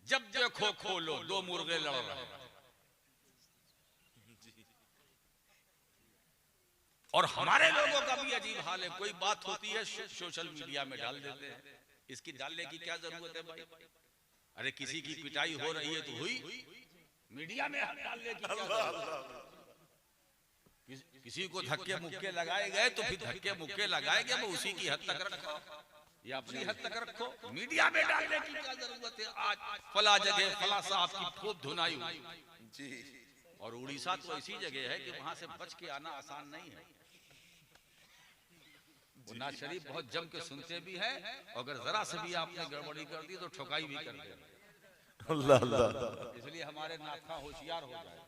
जब देखो खोलो दो मुर्गे लड़ रहे हैं। और हमारे लोगों का भी अजीब हाल है, कोई बात होती है सोशल मीडिया में डाल देते हैं। इसकी डालने की क्या जरूरत है भाई? अरे किसी की पिटाई हो रही है तो हुई, मीडिया में डालने की क्या जरूरत है? किसी को धक्के मुक्के लगाए गए तो फिर धक्के मुक्के लगाए गए वो उसी की हद तक रखो या अपनी हद तक रखो, मीडिया में डालने की क्या जरूरत है? आज फला जगह फला साहब की खूब धुनाई हुई जी, और उड़ीसा तो ऐसी जगह है कि वहां से बच के आना आसान नहीं है। नवाज शरीफ बहुत जम के सुनते भी हैं, अगर जरा से भी आपने गड़बड़ी कर दी तो ठोकाई भी कर दे। अल्लाह अल्लाह। इसलिए हमारे नाथा होशियार हो जाए।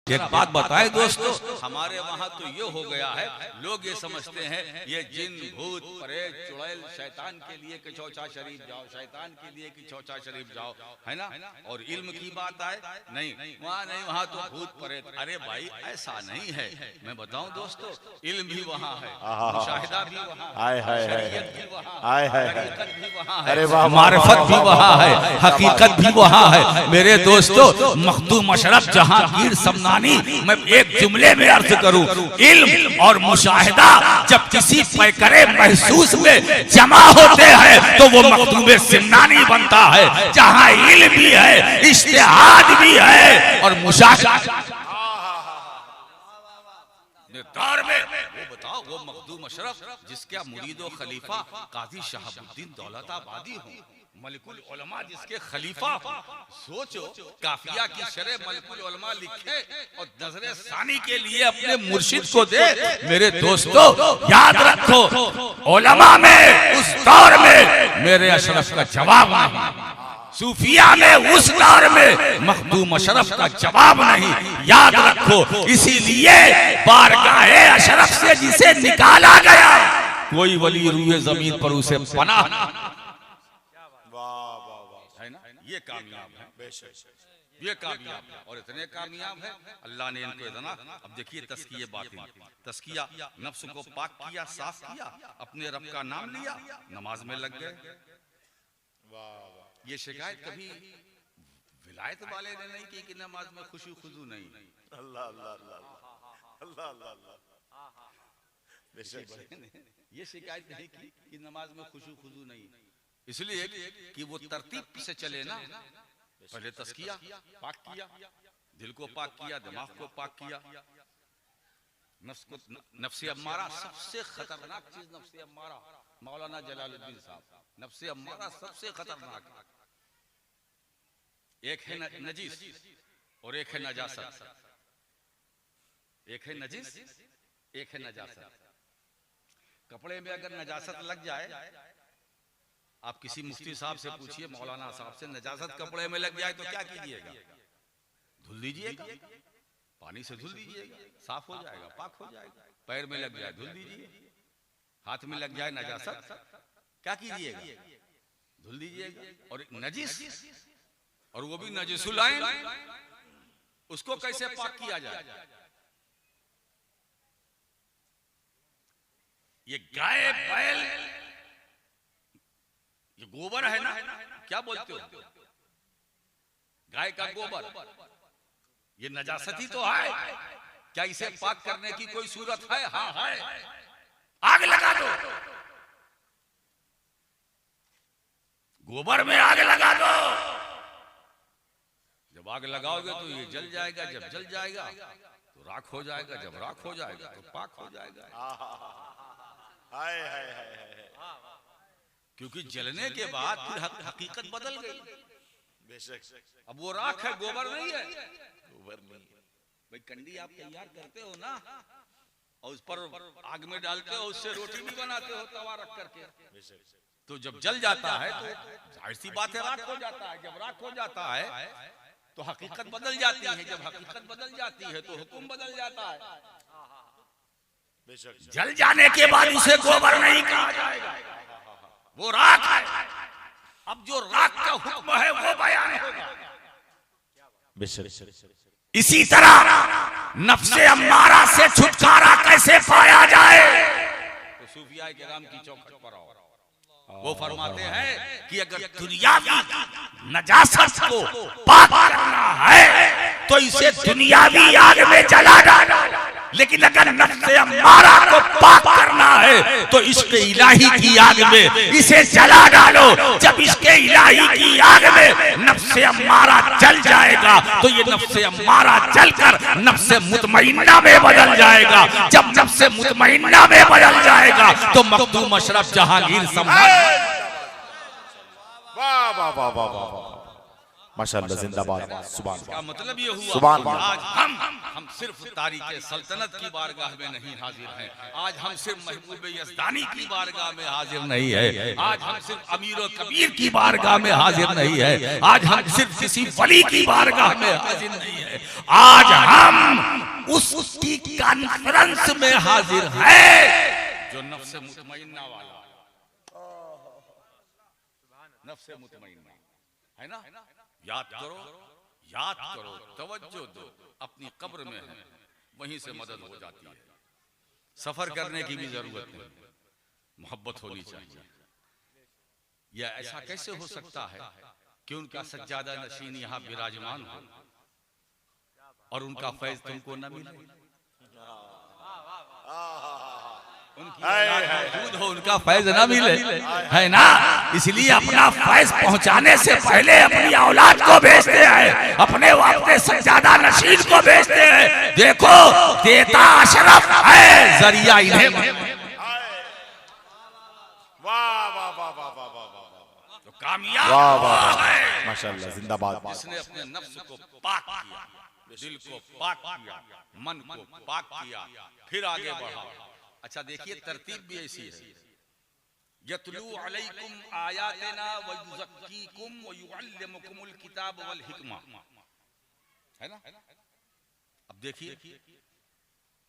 एक बात बताएं दोस्तों, हमारे वहाँ तो ये हो गया है, लोग ये समझते हैं ये जिन भूत प्रेत चुड़ैल शैतान के लिए कि चौचा शरीफ जाओ, शैतान के लिए कि चौचा शरीफ जाओ, है ना? और इल्म की बात आए नहीं, वहाँ नहीं, वहाँ तो भूत प्रेत। अरे भाई ऐसा नहीं है, मैं बताऊं दोस्तों, इल्म भी वहाँ है, मुशाहिदा भी वहाँ है, शरीयत भी वहाँ है, हकीकत भी वहाँ है, मारिफत भी वहाँ है, हकीकत भी वहाँ है। मेरे दोस्तों, मखदूम अशरफ जहांगीर समना मैं एक जुमले में अर्ज करूं, इल्म और मुशाहिदा जब किसी पैकरे महसूस में जमा होते हैं तो वो मखदूम सिमनानी बनता है। जहां इल्म भी है, इज्तिहाद भी है और मुशाहिदा दौर में, वो बताओ वो मखदूम अशरफ जिसका मुरीदो खलीफा काजी शहाबुद्दीन दौलताबादी हो, मलिकुल उलमा जिसके खलीफा, सोचो काफिया की शरह मलिकुल उलमा लिखे और नजरे सानी के लिए अपने मुर्शिद को दे। मेरे दोस्तों याद रखो, उलमा में उस दौर में मेरे अशरफ का जवाब नहीं, सूफिया में उस दौर में मखदूम अशरफ का जवाब नहीं, याद रखो। इसीलिए बारगाहे अशरफ से जिसे निकाला गया, कोई वली रूए जमीन पर उसे पनाह, ये कामयाब है, ये कामयाब है। और इतने कामयाब है अल्लाह ने इनको इतना, अब देखिए तस्किया बातें, तस्किया नफ्स को पाक किया, साफ किया, अपने रब का नाम लिया, नमाज में लग गए। ये शिकायत कभी विलायत वाले ने नहीं की कि नमाज में खुशी खुजू नहीं। अल्लाह अल्लाह अल्लाह अल्लाह अल्लाह, ये शिकायत नहीं की कि नमाज में खुशी खुजू नहीं, इसलिए कि वो तरतीब से चले ना। पहले तस्किया पाक किया, दिल को पाक किया, दिमाग को पाक किया, नफ्स को, नफ्से अम्मारा सबसे खतरनाक चीज, नफ्से अम्मारा, मौलाना जलालुद्दीन साहब, नफ्से अम्मारा सबसे खतरनाक, एक है नजीस और एक है नजासत, एक है नजीस एक है नजासत। कपड़े में अगर नजासत लग जाए, आप किसी मुफ्ती साहब से पूछिए, मौलाना साहब से, नजासत कपड़े में लग जाए तो क्या कीजिएगा? धुल दीजिएगा, पानी से धुल दीजिएगा, साफ हो जाएगा, पाक हो जाएगा। पैर में लग जाए धुल दीजिए, हाथ में लग जाए नजासत, क्या कीजिएगा? धुल दीजिएगा। और नजिस, और वो भी नजिसुल आइन, उसको कैसे पाक किया जाए? ये गाय बैल, ये गोबर है ना, क्या बोलते हो, गाय का गोबर, ये नजासत ही तो है। क्या इसे पाक करने की कोई सूरत है? हाँ है, आग लगा दो, गोबर में आग लगा दो, जब आग लगाओगे तो ये जल जाएगा, जब जल जाएगा तो राख हो जाएगा, जब राख हो जाएगा तो पाक हो जाएगा। हाय हाय हाय, क्योंकि जलने के बाद फिर हकीकत बदल गई। बेशक अब वो राख है, गोबर नहीं है, गोबर नहीं है। भाई कंडी आप तैयार करते हो ना, और उस पर आग में डालते हो, उससे रोटी भी बनाते हो तवा रख करके, तो जब जल जाता है तो जाहिर सी बात है राख हो जाता है। जब राख हो जाता है तो हकीकत बदल जाती है, जब हकीकत बदल जाती है तो हुक्म बदल जाता है। जल जाने के बाद उसे गोबर नहीं कहा जाएगा, वो राख है। अब जो राख का हुक्म है वो बयान होगा। इसी तरह नफ्से अम्मारा से छुटकारा कैसे पाया जाए, तो सूफिया के नाम की चौखट पर आओ। वो फरमाते हैं कि अगर दुनियावी नजासत को पाक करना है तो इसे दुनियावी आग में जला डालो, लेकिन अगर नफ्से अम्मारा को पाक करना है तो इसके इलाही की आग में इसे जला डालो। जब इसके इलाही की आग में नफ्से अम्मारा जल जाएगा तो ये नफ्से अम्मारा जलकर नफ्से मुतमइन्ना में बदल जाएगा। जब नफ्से मुतमइन्ना में बदल जाएगा तो मखदूम अशरफ जहांगीर सम्राट। वाह वाह वाह वाह वाह, माशाअल्लाह, जिंदाबाद, सुभान का मतलब ये हुआ सुभान आज हम सिर्फ तारीख़े सल्तनत की बारगाह में नहीं हाजिर हैं, आज हम सिर्फ महबूब यज़दानी की बारगाह में हाजिर नहीं है, आज हम सिर्फ अमीर और कबीर की बारगाह में हाजिर नहीं है, आज हम सिर्फ किसी वली की बारगाह में हाजिर नहीं है, आज हम उसकी कॉन्फ्रेंस में हाजिर है जो नफ्स मुतमइन्ना वाला, नफ्स मुतमइन्ना है ना। याद करो, याद करो, तवज्जो दो, अपनी कब्र में है, वहीं से मदद हो जाती है। सफर करने की भी जरूरत नहीं, मोहब्बत होनी चाहिए। यह ऐसा कैसे हो सकता है कि उनका सज्जादा नशीन यहाँ विराजमान हो और उनका फैज तुमको न मिले, उनकी मौजूद हो, उनका फैज ना मिले, है ना। इसलिए अपना फैज पहुंचाने से पहले अपनी औलाद को भेजते हैं, अपने अपने सज्जादा नशीन को भेजते हैं। देखो देता अशरफ है, जरिया इन्हें। वाह वाह वाह वाह वाह वाह, तो कामयाब वाह वाह, माशाअल्लाह, जिंदाबाद। जिसने अपने नफ्स को पाक किया, दिल को पाक किया, मन को पाक किया, फिर आगे बढ़ा। अच्छा देखिए तरतीब भी ऐसी है, यतलू अलैकुम आयातिना व युज़क्कीकुम व युअल्लिमुकुमुल किताब वल हिकमा, है ना। अब देखिए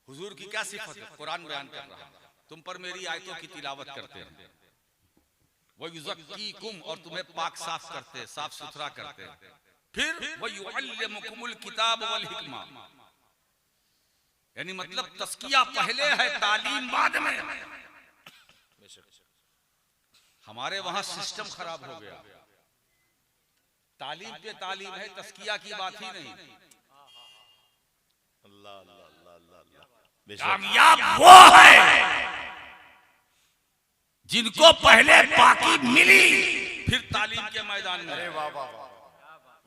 हुजूर की क्या सिफत है, कुरान बयान कर रहा है, तुम पर मेरी आयतों की तिलावत करते हैं, व युज़क्कीकुम, और तुम्हें पाक साफ करते हैं, साफ सुथरा करते हैं, फिर व युअल्लिमुकुमुल किताब वल हिकमा, यानी मतलब तस्किया पहले है, तालीम बाद में। हमारे वहां सिस्टम खराब हो गया, तालीम पे तालीम है, तस्किया की बात ही नहीं। कामयाब वो है जिनको पहले पाकी मिली फिर तालीम के मैदान में। अरे वाह वाह वाह,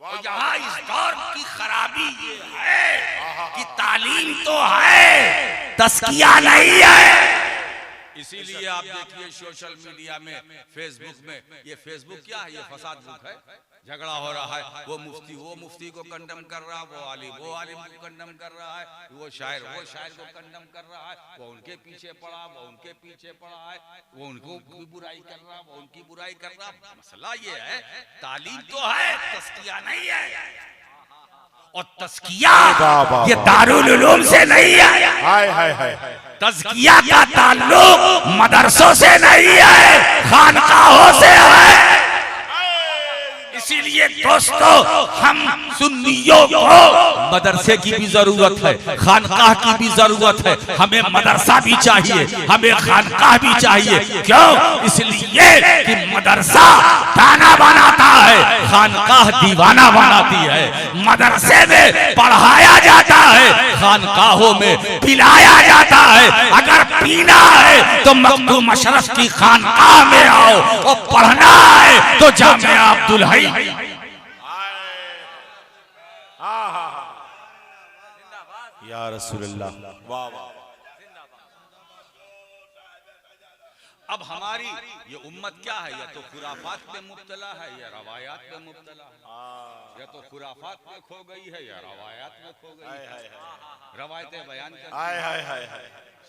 और यहाँ इस दौर की खराबी ये है कि तालीम तो है, तस्किया नहीं है। इसीलिए आप देखिए सोशल मीडिया में, फेसबुक में, ये फेसबुक क्या है, ये फसाद बुक है, झगड़ा हो रहा है, वो मुफ्ती को कंडम कर रहा है, वो आलिम को कंडम कर रहा है, वो शायर को कंडम कर रहा है, वो उनके पीछे पड़ा, वो उनके पीछे पड़ा है, वो उनको बुराई कर रहा, वो उनकी बुराई कर रहा। मसला ये है तालीम तो है, तस्किया नहीं है। और तस्किया ये दारुल उलूम से नहीं है, हाय हाय हाय, तज़किया का ताल्लुक मदरसों से नहीं है, खानकाहों से है। इसीलिए दोस्तों हम सुन्नियों को मदरसे की भी जरूरत है, खानकाह की भी जरूरत है, हमें मदरसा भी चाहिए, हमें खानकाह भी चाहिए। क्यों? इसलिए कि मदरसा दाना बनाता है, खानकाह दीवाना बनाती है। मदरसे में पढ़ाया जाता है, खानकाहों में पिलाया जाता है। अगर पीना है तो मखदूम अशरफ की खानकाह में आओ, और पढ़ना है तो जामिया अब्दुल हई। या रसूलल्लाह, वाह वाह। अब हमारी ये उम्मत क्या है, या तो खुराफात में मुब्तला है या रवायात में मुब्तला है, या तो खुराफात में खो गई है या रवायात में खो गई है। रवायतें बयान करती,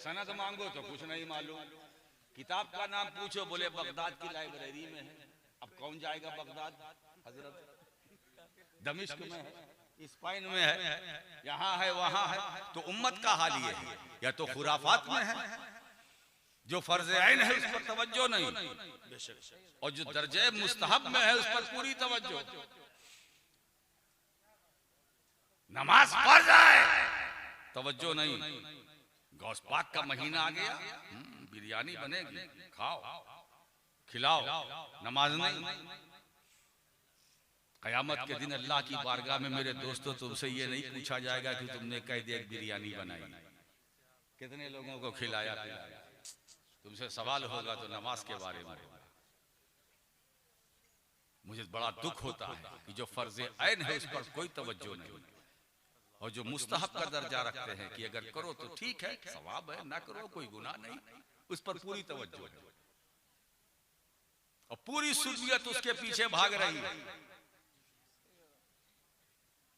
सनद मांगो तो कुछ नहीं मालूम, किताब का नाम पूछो बोले बगदाद की लाइब्रेरी में है। अब कौन जाएगा बगदाद? हजरत दमिश्क में है, स्पेन में है, यहाँ है, वहां है। तो उम्मत का हाल ये है, या तो खुराफात में है, जो फर्ज ऐन है उस पर तवज्जो नहीं, और जो दर्जे मुस्तहब में है उस पर पूरी तवज्जो। नमाज फर्ज है, तवज्जो नहीं। गौस पाक का महीना आ गया, बिरयानी बनेगी, खाओ। खिलाओ, नमाज नहीं। कयामत के दिन अल्लाह की बारगाह में मेरे दोस्तों तुमसे ये नहीं पूछा जाएगा कि तुमने कैद एक बिरयानी बनाई, कितने लोगों को खिलाया पिलाया। तुमसे सवाल होगा तो नमाज के बारे में। मुझे बड़ा दुख होता है कि जो फर्ज ऐन है उस पर कोई तवज्जो नहीं, और जो मुस्तहब का दर्जा रखते हैं कि अगर करो तो ठीक है, सवाब है, ना करो कोई गुनाह नहीं, उस पर पूरी तवज्जो है। और पूरी सुन्नियत उसके पीछे भाग रही है।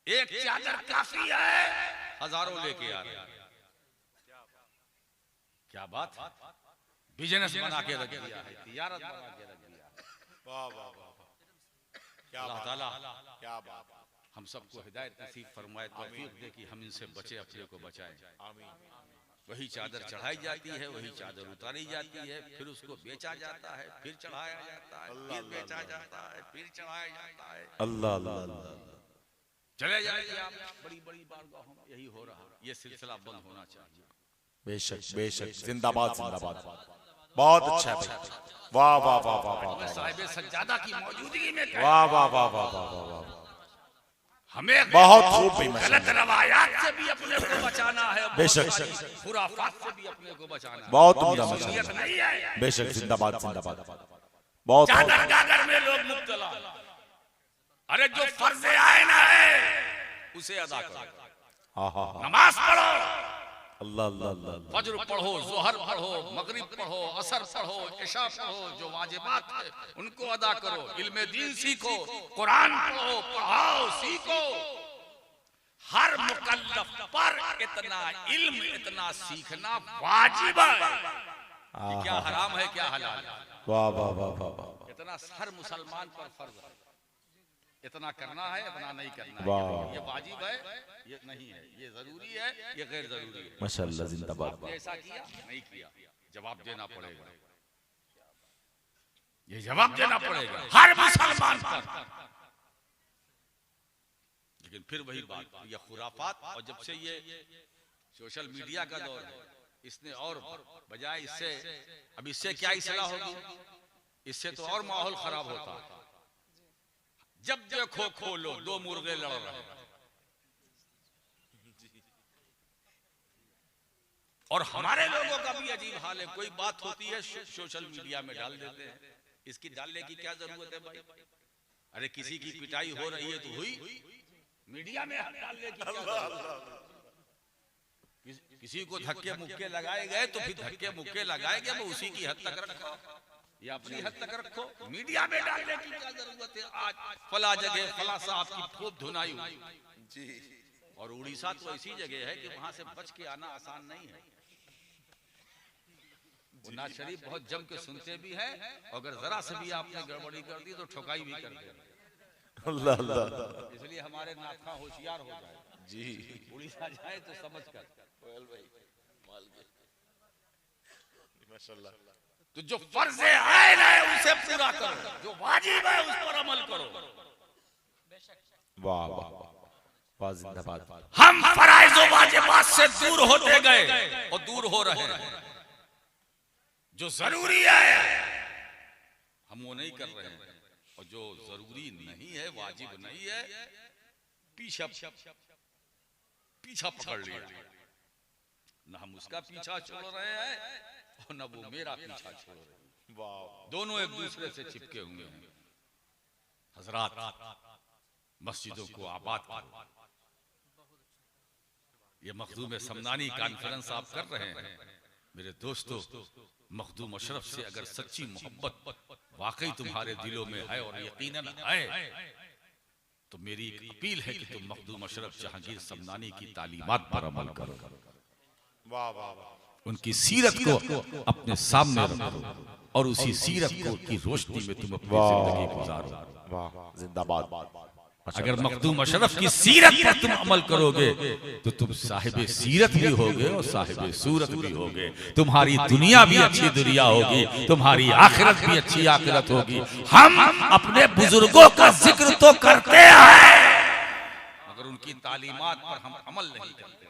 एक चादर काफी है, हजारों लेके आ रहे हैं। क्या बात, बिजनेस बना के रख दिया है, तिजारत बना के रख दिया है। वाह वाह वाह, अल्लाह ताला क्या बात। हम सबको हिदायत नसीब फरमाए, तौफीक दे कि हम इनसे बचे, अपने को बचाएं। वही चादर चढ़ाई जाती है, वही चादर उतारी जाती है, फिर उसको बेचा जाता है, फिर चढ़ाया जाता है, फिर बेचा जाता है, फिर चढ़ाया जाता है। अल्लाह अल्लाह। चले जाइए आप बड़ी बड़ी बारगाहों में, यही हो रहा। ये सिलसिला बंद होना चाहिए। बेशक बेशक, जिंदाबाद जिंदाबाद, बहुत अच्छा है। वाह वाह वाह वाह वाह, साहिब सज्जादा की मौजूदगी में वाह वाह वाह वाह वाह वाह, हमें बहुत खूब भी गलत रवायात से भी अपने को बचाना है, बेशक, खुराफात से भी अपने को बचाना है। बहुत उम्दा शरीयत नहीं है। बेशक, जिंदाबाद जिंदाबाद, बहुत चादर गागर में लोग मुब्तला। अरे जो फर्ज आए ना है उसे अदा करो, नमाज पढ़ो, अल्लाह अल्लाह अल्लाह, फज्र पढ़ो, जोहर पढ़ो, मगरिब पढ़ो, असर पढ़ो, इशा पढ़ो, जो वाजिबात है उनको अदा करो, इल्म दीन सीखो, कुरान पढ़ो, पढ़ाओ, सीखो। हर मुकल्लफ पर इतना इल्म, इतना सीखना वाजिब है। ये क्या हराम है, क्या हलाल है। वाह वाह वाह वाह, इतना हर मुसलमान पर फर्ज है, इतना करना है, इतना नहीं करना वाह। है। ये वाजिब है, ये नहीं है, ये जरूरी है, ये गैर जरूरी है। माशाअल्लाह, जिंदाबाद। आपने ऐसा किया नहीं किया, जवाब देना पड़ेगा। ये जवाब देना पड़ेगा हर मुसलमान पर। लेकिन फिर वही बात, ये खुराफात, और जब से ये सोशल मीडिया का दौर है, इसने और बजाय इससे, अब इससे क्या इस्लाह होगी, इससे तो और माहौल खराब होता है। जब देखो खोलो दो मुर्गे लड़ रहे हैं, और हमारे लोगों का भी अजीब हाल है। कोई बात होती है सोशल मीडिया में डाल देते हैं, इसकी डालने की क्या जरूरत है भाई। अरे किसी की पिटाई हो रही है तो हुई, मीडिया में डालने की क्या जरूरत है। किसी को धक्के मुक्के लगाए गए तो फिर धक्के मुक्के लगाए गए, वो उसी की हद तक रखो या अपनी हद तक रखो, मीडिया में डालने की क्या जरूरत है। आज फला जगह फला साहब की खूब धुनाई हुई जी, और उड़ीसा तो ऐसी जगह है कि वहां से बच के आना आसान नहीं है। नाज शरीफ बहुत जम के सुनते भी हैं, अगर जरा से भी आपने गड़बड़ी कर दी तो ठोकाई भी कर दे। अल्लाह अल्लाह, इसलिए हमारे नाथा होशियार हो जाए जी, उड़ीसा जाए तो समझ कर। माशाअल्लाह। तो जो फर्ज आइन है उसे पूरा करो, जो वाजिब है उस पर अमल करो। वाह वाह वाह, जिंदाबाद। हम फराइज व वाजिबात से दूर होते गए और दूर हो रहे हैं। जो जरूरी है हम वो नहीं कर रहे हैं, और जो जरूरी नहीं है, वाजिब नहीं है, पीछा पकड़ लिया। न हम उसका पीछा छोड़ रहे हैं और न वो मेरा पीछा छोड़ रहे हैं। वाह, दोनों एक दूसरे से चिपके हुए हैं। हजरात, मस्जिदों को आबाद करो। ये मखदूम समदानी कॉन्फ्रेंस आप कर रहे हैं मेरे दोस्तों। मखदूम अशरफ से अगर सच्ची मोहब्बत वाकई तुम्हारे दिलों में है और यकीनन है, तो मेरी एक अपील है कि तुम मखदूम अशरफ जहांगीर समदानी की तालीमात पर अमल करो। वाह वाह वाह, उनकी सीरत को अपने सामने रखो और उसी सीरत को की रोशनी में तुम अपनी जिंदगी गुजारो। वाह, जिंदाबाद। अगर मखदूम अशरफ की सीरत पर तुम अमल करोगे तो तुम साहिबे सीरत भी होगे और साहिबे सूरत भी होगे। तुम्हारी दुनिया भी अच्छी दुनिया होगी, तुम्हारी आखिरत भी अच्छी आखिरत होगी। हम अपने बुजुर्गों का जिक्र तो करते हैं, मगर उनकी तालीमात पर हम अमल नहीं करते।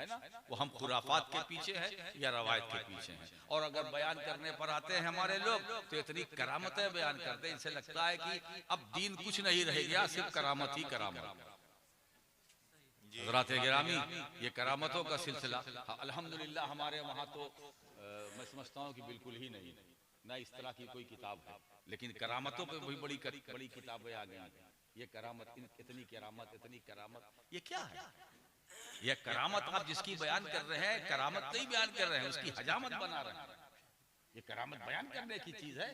है ना, वो हम खुराफात के पीछे हैं या रवायत के पीछे हैं। और अगर बयान करने पर आते हैं हमारे लोग तो इतनी करामतें बयान करते हैं, इनसे लगता है कि अब दीन कुछ नहीं रह गया, सिर्फ करामत ही करामत। हज़रात गिरामी, ये करामतों का सिलसिला अल्हम्दुलिल्लाह हमारे वहाँ तो मैं समझता हूँ कि बिल्कुल ही नहीं, ना इस तरह की कोई किताब है, लेकिन करामतों पे भी बड़ी किताबें आ गई। ये करामत, इतनी करामत, ये क्या है? ये करामत आप जिसकी बयान कर रहे हैं, करामत नहीं बयान कर रहे हैं, उसकी हजामत बना रहे हैं। ये करामत बयान करने की चीज है,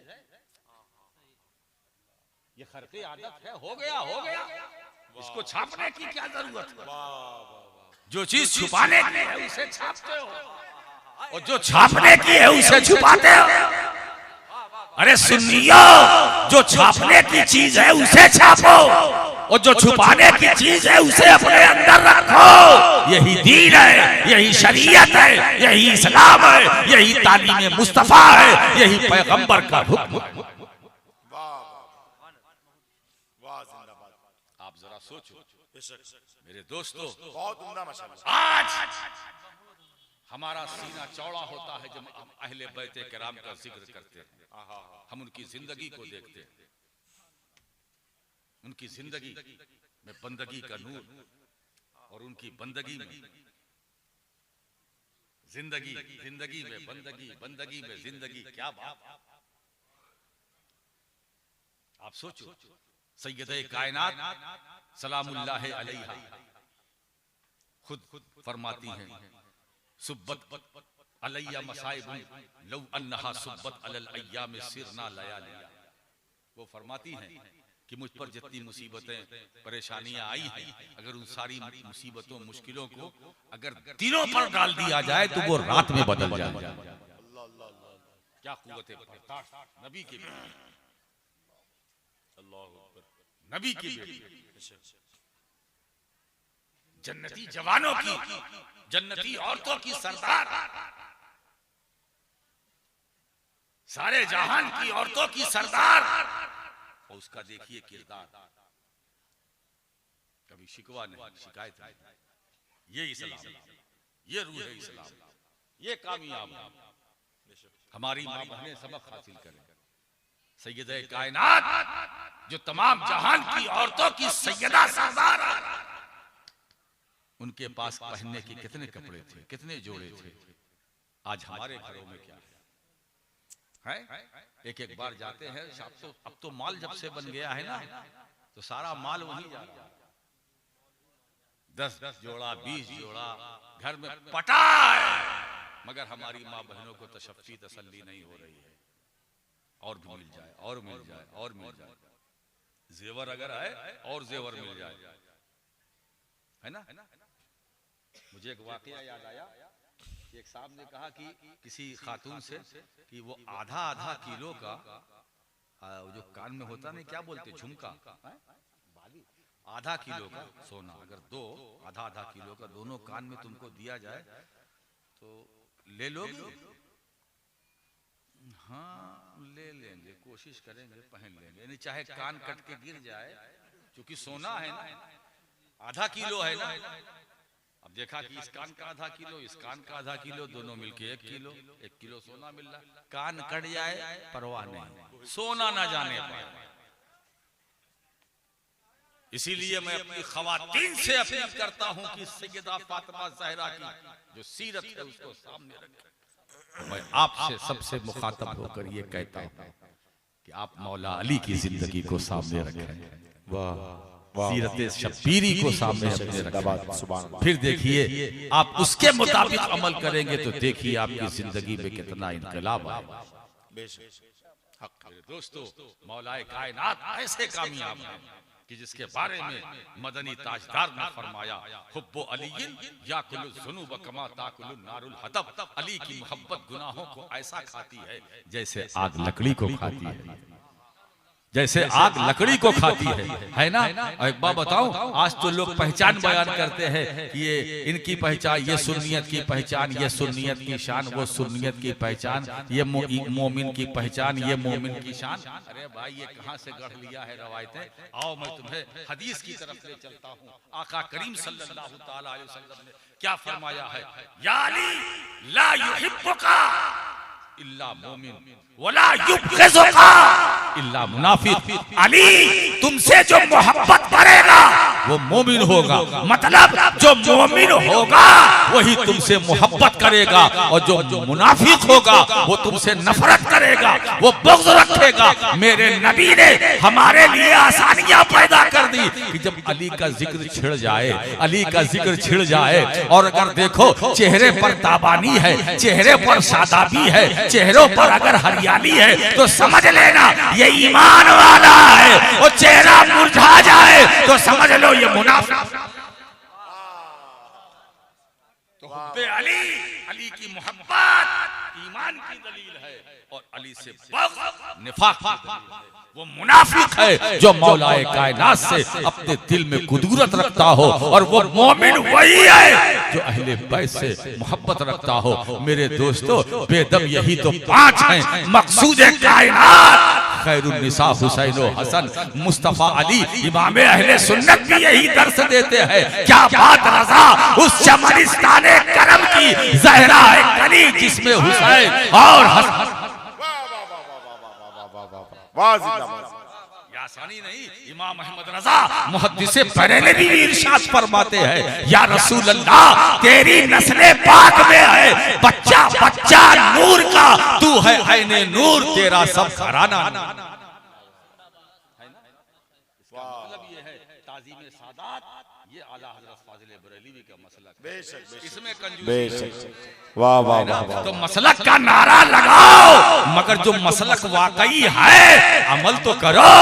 ये खर्के आदत है। हो गया, इसको छापने की क्या जरूरत है? जो चीज छुपाने की है उसे छापते हो, और जो छापने की है उसे छुपाते हो। अरे सुन्नियो, जो छापने की चीज है उसे छापो, और जो छुपाने की चीज है उसे अपने अंदर रखो। यही दीन है, यही शरीयत है, यही इस्लाम है, यही तालीम मुस्तफा है, यही पैगंबर का हुक्म। आप जरा सोचो मेरे दोस्तों, बहुत उम्दा माशाअल्लाह। आज हमारा सीना चौड़ा होता है जब हम अहले बैत किराम का जिक्र करते हैं, हम उनकी जिंदगी को देखते हैं, उनकी जिंदगी में बंदगी का नूर, और उनकी बंदगी में जिंदगी में बंदगी में जिंदगी। क्या बात! आप सोचो, सैयदे कायनात सलामुल्लाह अलैहा खुद फरमाती हैं, सुब्बत अलैया मसाइब लौ अन्नहा सुब्बत अलल अय्याम सिरना लयालिया। वो फरमाती हैं कि मुझ पर जितनी मुसीबतें परेशानियां आई हैं, अगर उन सारी मुसीबतों मुश्किलों को अगर दिनों पर डाल दिया जाए तो वो रात में बदल जाए। क्या कुव्वत बर्दाश्त नबी के बेटे, नबी की बेटी, जन्नती जवानों की, जन्नती औरतों की सरदार, सारे जहान की औरतों की सरदार, और उसका देखिए किरदार, कभी शिकवा नहीं, शिकायत नहीं। ये इस्लाम, ये रूह है इस्लाम, ये कामयाब हमारी मां बहनें सबक हासिल करें। सैयदे कायनात जो तमाम जहान की औरतों की सैयदा सरदार, उनके पास पहनने के कितने कपड़े थे, कितने जोड़े थे। आज हमारे घरों में क्या है? एक बार जाते हैं, अब तो माल जब से बन गया है ना, तो सारा माल वहीं जा रहा है। 10 जोड़ा 20 जोड़ा घर में पटा है, मगर हमारी माँ बहनों को तशफ़ी तसल्ली नहीं हो रही है। और भी मिल जाए, और मिल जाए, और मिल जाए, जेवर अगर है और जेवर मिल जाए, है ना। मुझे एक वाकया याद आया, एक साहब ने कहा कि किसी खातून से कि वो आधा किलो का जो कान में होता नहीं, क्या बोलते, झुमका, आधा किलो का सोना अगर दो, आधा किलो का दोनों कान में तुमको दिया जाए तो ले लोगे? हाँ ले लेंगे, कोशिश करेंगे, पहन लेंगे, यानी चाहे कान कट के गिर जाए, क्योंकि सोना है ना, आधा किलो है ना। अब देखा कि इस कान का आधा किलो, इस कान का आधा किलो, दोनों मिलके 1 किलो सोना मिल रहा। कान कट जाए परवाह नहीं, सोना ना जाने पाए। इसीलिए मैं अपनी ख़वातीन से अपील करता हूं कि सैयदा फातिमा ज़हरा की जो सीरत है उसको सामने रखें। मैं आपसे सबसे मुखातब होकर ये कहता हूं कि आप मौला अली की जिंदगी को सामने रखें, वाह, सीरत शब्बीरी को सामने रखें। फिर देखिए आप उसके मुताबिक अमल करेंगे तो देखिए आपकी जिंदगी में कितना इनकलाब आएगा। दोस्तों, मौलाए कायनात ऐसे कामयाब हैं कि जिसके बारे में मदनी ताजदार ने फरमाया, हुब्बो अलीयिन याकुलु ज़ुनूब कमा ताकुलु नारुल हतब। अली की मोहब्बत गुनाहों को ऐसा खाती है जैसे आग लकड़ी को खाती है। जैसे आग लकड़ी को खाती है ना। और एक बात बताऊं, आज तो लोग पहचान बयान करते हैं कि ये इनकी पहचान, ये सुन्नियत की पहचान, ये सुन्नियत की शान, वो सुन्नियत की पहचान, ये मोमिन की पहचान, ये मोमिन की शान। अरे भाई ये कहां से गढ़ लिया है रवायतें? आओ मैं तुम्हें हदीस की तरफ ले चलता हूं। आका करीम सल्लल्लाहु ताला अलैहि वसल्लम ने क्या फरमाया है? या अली ला युहिब्बुका इल्ला मोमिन वला युबग़िज़ुका इल्ला मुनाफिक। अली तुमसे जो मोहब्बत करेगा वो मोमिन होगा, मतलब जो मोमिन होगा वही तुमसे मोहब्बत करेगा, और जो मुनाफिक होगा वो तुमसे नफरत करेगा, वो बुग़्ज़ रखेगा। मेरे नबी ने हमारे लिए आसानियां पैदा कर दी कि जब अली का जिक्र छिड़ जाए, अली का जिक्र छिड़ जाए, और अगर देखो चेहरे पर ताबानी है, चेहरे पर शादाबी है, चेहरों पर अगर हरियाली है, तो समझ लेना ये ईमान वाला है। और चेहरा मुरझा जाए तो समझ लो ये मुनाफिक। तो हुब्बे अली, अली की मोहब्बत ईमान की दलील है, और अली से बुग़्ज़ निफाक की दलील है। वो मुनाफिक है जो मौलाए कायनात से अपने दिल में कुदरत रखता हो, और वो मोमिन वही है जो अहले बैत से मोहब्बत रखता हो। मेरे दोस्तों, बेदम यही तो 5 हैं मकसूद कायनात। खैरुन निसा हुसैन व हसन, मुस्तफा अली, इमाम अहले सुन्नत भी यही दर्स देते हैं। क्या बात रज़ा उस चमनिस्ताने करम की, ज़हरा है कली जिसमें हुसैन और हसन। आसानी नहीं। इमाम अहमद रजा मुहद्दिसे बरेलवी भी इरशाद फरमाते हैं, या रसूल अल्लाह तेरी नस्ले पाक में है बच्चा बच्चा नूर का, तू है ऐने नूर, तेरा सब घराना। मतलब ये है ताज़ीम सादात, ये आला हज़रत फाज़िल बरेलवी का मसलक। बेशक इसमें कंजूसी। वाह वाह वाह। तो मसलक का नारा लगाओ, मगर जो मसलक वाकई है अमल तो करो,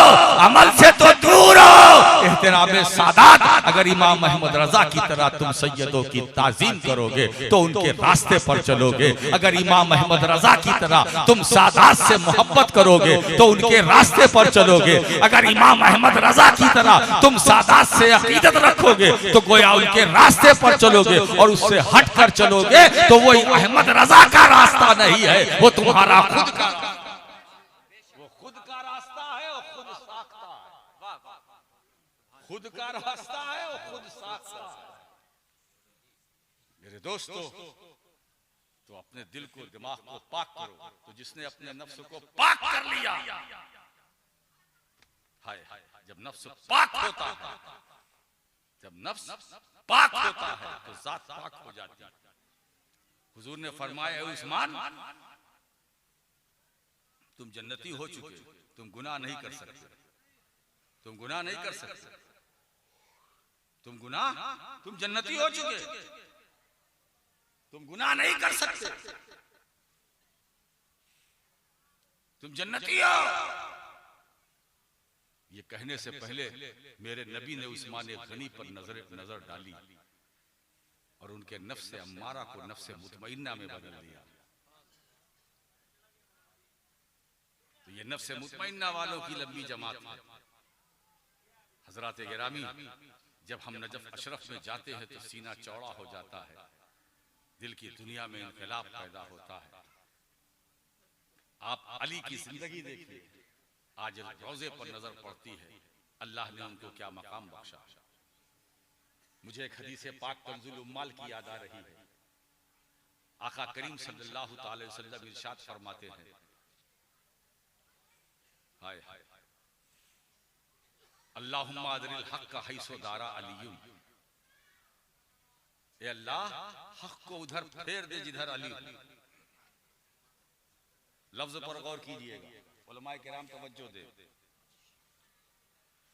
अमल से तो दूर हो। एहतराम सादात, अगर इमाम अहमद रजा की तरह तुम सैयदों की ताजीम करोगे तो उनके रास्ते पर चलोगे। अगर इमाम अहमद रजा की तरह तुम सादात से मोहब्बत करोगे तो उनके रास्ते पर चलोगे। अगर इमाम अहमद रजा की तरह तुम सादात से अकीदत रखोगे तो गोया उनके रास्ते पर चलोगे, और उससे हट कर चलोगे तो वो अहमद रजा का रास्ता नहीं है, वो तुम्हारा खुद का, वो खुद का रास्ता है, वो खुद साखता है। खुद का रास्ता है, वो खुद साखता है। मेरे दोस्तों, तो अपने दिल को, दिमाग को पाक करो। तो जिसने अपने नफ्स को पाक कर लिया, हाय जब नफ्स पाक होता है, जब नफ्स पाक होता है तो जात पाक हो जाती है। हुजूर ने फरमाया, उस्मान तुम जन्नती हो चुके, तुम गुनाह नहीं कर सकते, तुम गुनाह नहीं कर सकते, तुम जन्नती हो चुके, तुम गुनाह नहीं कर सकते, तुम जन्नती हो। ये कहने से पहले मेरे नबी ने उस्मान गनी पर नजर डाली और उनके नफ्स अम्मारा को नफ्स मुतमइन्ना में बदल दिया। तो ये नफ्स मुतमइन्ना वालों की लंबी जमात है। हजरात गिरामी, जब हम नजफ अशरफ में जाते हैं तो सीना चौड़ा हो जाता है, दिल की दुनिया में इनकलाब पैदा होता है। आप अली की जिंदगी देखिए, आज रोजे पर नजर पड़ती है, अल्लाह ने उनको क्या मकाम बख्शा। मुझे एक हदीस पाक कंजुल उम्माल की याद आ रही है। आका करीम सल्लल्लाहु अलैहि वसल्लम इरशाद फरमाते हैं, हाय हाय अल्लाहुम्मा अदरिल हक़ हैसो दारा अलीयुन, ए अल्लाह हक को उधर फेर दे जिधर अली। लफ्ज पर गौर कीजिएगा, उलमाए किराम तवज्जो दे।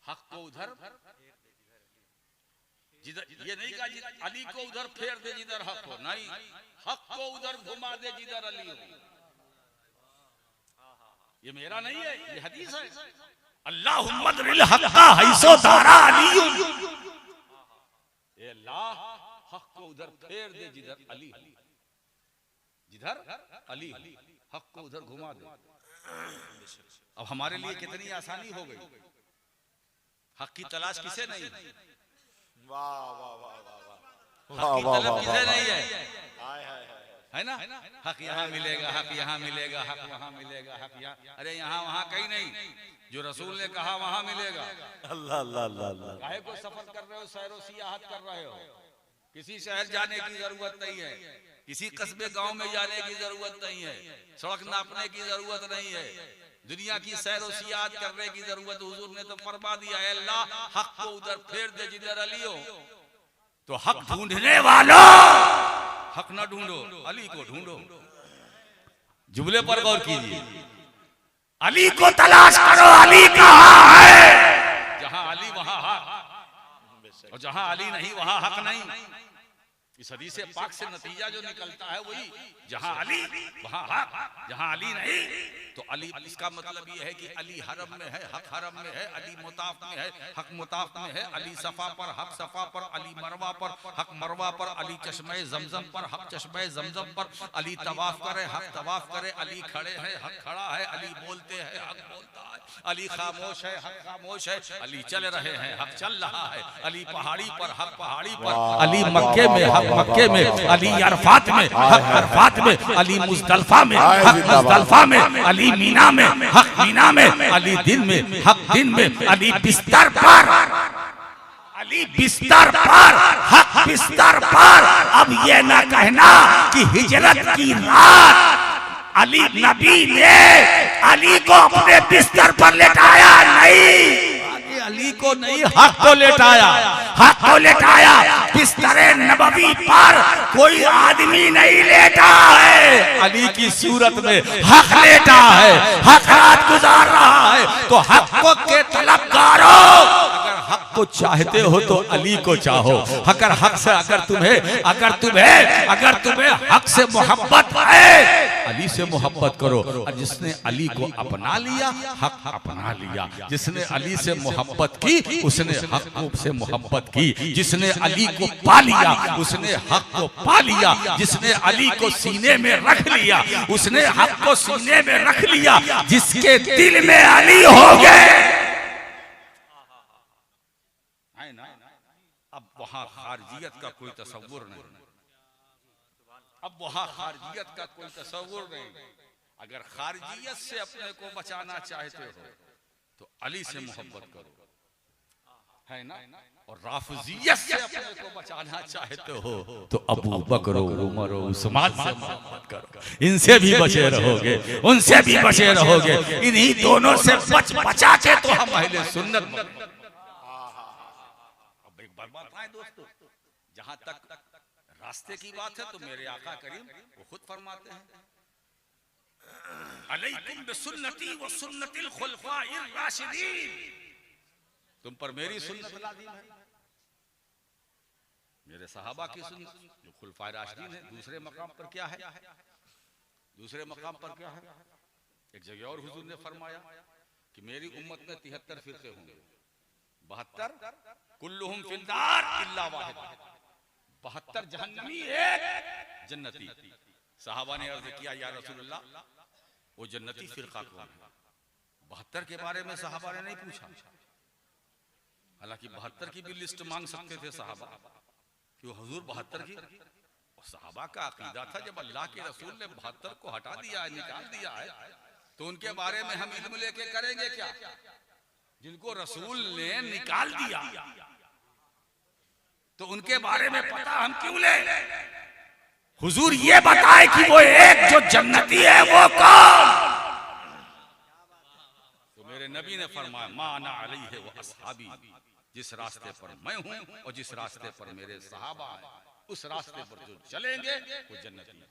हक को उधर जिधर, ये नहीं कहा अली को उधर फेर दे जिधर हक हो, नहीं, हक को उधर घुमा दे जिधर अली हो। ये मेरा नहीं है, ये हदीस है। अल्लाहुम्मा अदरिल हक़ हैसो दारा अलीयुन, ए अल्लाह हक को उधर फेर दे जिधर अली, जिधर अली, हक को उधर घुमा दे। अब हमारे लिए कितनी आसानी हो गई, हक की तलाश किसे नहीं, वाह वाह वाह हक की तलब किसे नहीं है, है ना? हक यहाँ मिलेगा, हक यहाँ मिलेगा, हक वहाँ मिलेगा, हक यहाँ, अरे यहाँ वहाँ कहीं नहीं, जो रसूल ने कहा वहाँ मिलेगा। अल्लाह अल्लाह अल्लाह। काहे को सफर कर रहे हो, सैरो सियाहत कर रहे हो, किसी शहर जाने की जरूरत नहीं है, किसी कस्बे गांव में जाने की जरूरत नहीं है, सड़क नापने की जरूरत नहीं है, दुनिया की सैर व सियाहत करने की जरूरत, हुजूर ने तो फरमा दिया है, अल्लाह हक को उधर फेर दे जिधर अली हो। तो हक ढूंढने वालों हक ना ढूंढो, अली को ढूंढो। जुमले पर गौर कीजिए, अली को तलाश करो, अली कहाँ है? जहां अली वहां हक, और जहां अली नहीं वहां हक नहीं। इस हदीस पाक से नतीजा जो निकलता है वही, जहां अली वहां हक, जहां अली नहीं तो अली। इसका मतलब ये है कि अली हरम में है, हक हरम में है, अली मुताफ में है, हक मुताफ में है, अली सफा पर, हक सफा पर, अली मरवा पर, हक मरवा पर, अली चश्मे जमजम पर, हक चश्मे जमजम पर, अली तवाफ करे, हक तवाफ करे, अली खड़े हैं, हक खड़ा है, अली बोलते हैं, हक बोलता है, अली खामोश है, हक खामोश है, अली चल रहे हैं, हक चल रहा है, अली पहाड़ी पर, हक पहाड़ी पर, अली मक्के में, हक मक्के में, अली अरफात में, हक अरफात में, अली मुज़दलिफा में, हक मुज़दलिफा में, अली मीना में, हक मीना में, अली दिन में, हक दिन में, अली बिस्तर पर, अली बिस्तर पर, हक बिस्तर पर। अब ये ना कहना कि हिजरत की रात अली नबी ने अली को अपने बिस्तर पर लेटाया, नहीं, अली को नहीं, हक को लेटाया, हक को लेटाया। बिस्तरे नबवी पर कोई आदमी नहीं लेटा है, अली की सूरत में हक लेटा है, हक रात गुजार रहा है। तो हक को के तलबगारो, अगर हक को चाहते हो तो अली को चाहो, अगर हक से अगर तुम्हें हक से मोहब्बत है, अली से मोहब्बत करो। और जिसने अली को अपना लिया, हक अपना लिया। जिसने अली से मोहब्बत की उसने हक से मोहब्बत की, जिसने अली को पा लिया उसने हक को पा लिया, जिसने अली को सीने में रख लिया उसने हक को सीने में रख लिया। जिसके दिल में अली हो गए, अब वहां खारजियत का कोई तसव्वुर नहीं, अब वहां खारजियत का कोई तसव्वुर नहीं। अगर खारजियत से अपने को बचाना चाहते हो तो अली से मोहब्बत करो, है ना? और राफिजियत से अपने को बचाना चाहते हो तो अबू बकर, उमर, उस्मान से मोहब्बत करो। इनसे भी बचे रहोगे, उनसे भी बचे रहोगे, इन्हीं दोनों से बचा के तो हम अहले सुन्नत। अब एक बात बताएं दोस्तों, जहां तक रास्ते की बात है तो मेरे आका करीम वो खुद फरमाते हैं, अलैकुम बिसुन्नती व सुन्नतिल खुलफाइर राशिदीन, तुम पर मेरी सुन्नत लाज़िम है, मेरे सहाबा की सुन्नत जो खुलफाए राशिदीन है। दूसरे मकाम पर क्या है, दूसरे मकाम पर क्या है? एक जगह और हुजूर ने फरमाया कि मेरी उम्मत में 73 फिरके होंगे, 72 कुल्लुहुम फिन्नार इल्ला वाहिद, 72 जहन्नमी, एक जन्नती। सहाबा ने अर्ज किया, या रसूलल्लाह वो जन्नती फिरका कौन है? 72 के बारे में सहाबा ने नहीं पूछा, हालांकि 72 की भी लिस्ट मांग सकते थे सहाबा, क्यों हुजूर 72 की? और सहाबा का अकीदा था जब अल्लाह के रसूल ने 72 को हटा दिया है, निकाल दिया है, तो उनके बारे में हम इल्म लेके करेंगे क्या? जिनको रसूल ने निकाल दिया तो उनके बारे में पता हम क्यों ले? हुजूर ये बताए कि वो एक जो जन्नती है वो कौन? तो मेरे नबी ने फरमाया, माना अलैहि व अस्हाबी, जिस रास्ते पर मैं हूं और जिस रास्ते पर मेरे सहाबा हैं, उस रास्ते पर जो चलेंगे वो जन्नती है।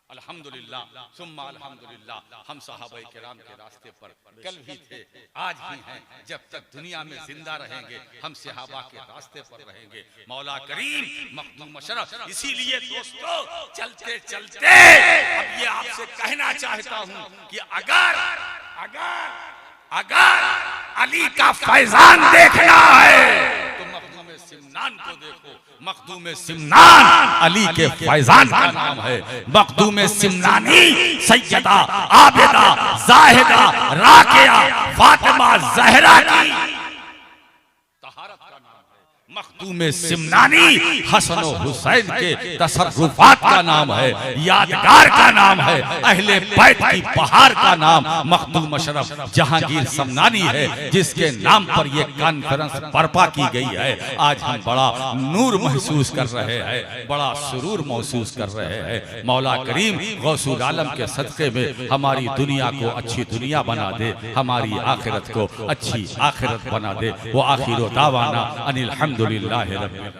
अल्हम्दुलिल्लाह सुम्मा अल्हम्दुलिल्लाह, हम सहाबाए किराम के रास्ते पर कल भी थे, आज भी हैं, जब तक दुनिया में जिंदा रहेंगे हम सहाबा के रास्ते पर रहेंगे। मौला करीम मखदूम अशरफ। इसीलिए दोस्तों चलते चलते अब ये आपसे कहना चाहता हूं कि अगर अली का फैजान देखना है तो मखदूम सिमनान को देखो, मखदूम सिमनान अली के फैजान का नाम है। मखदूम सिमनानी सैयदा आबिदा जाहिदा राकिया फातिमा जहरा की तहारत का नाम है। मखदूम सिमनानी हसन और हुसैन के तसर्रुफात का नाम है। यादगार का नाम है। अहले बैत की बहार का नाम मखदूम अशरफ जहांगीर समनानी है, जिसके नाम पर यह कॉन्फ्रेंस बर्पा की गई है। आज हम बड़ा नूर महसूस कर रहे हैं, बड़ा सुरूर महसूस कर रहे हैं। मौला करीम गौसुल आलम के सदक़े में हमारी दुनिया को अच्छी दुनिया बना दे, हमारी आखिरत को अच्छी आखिरत बना दे। वो आखिर दावाना अनिल हम्दुलिल्लाहि रब्बिल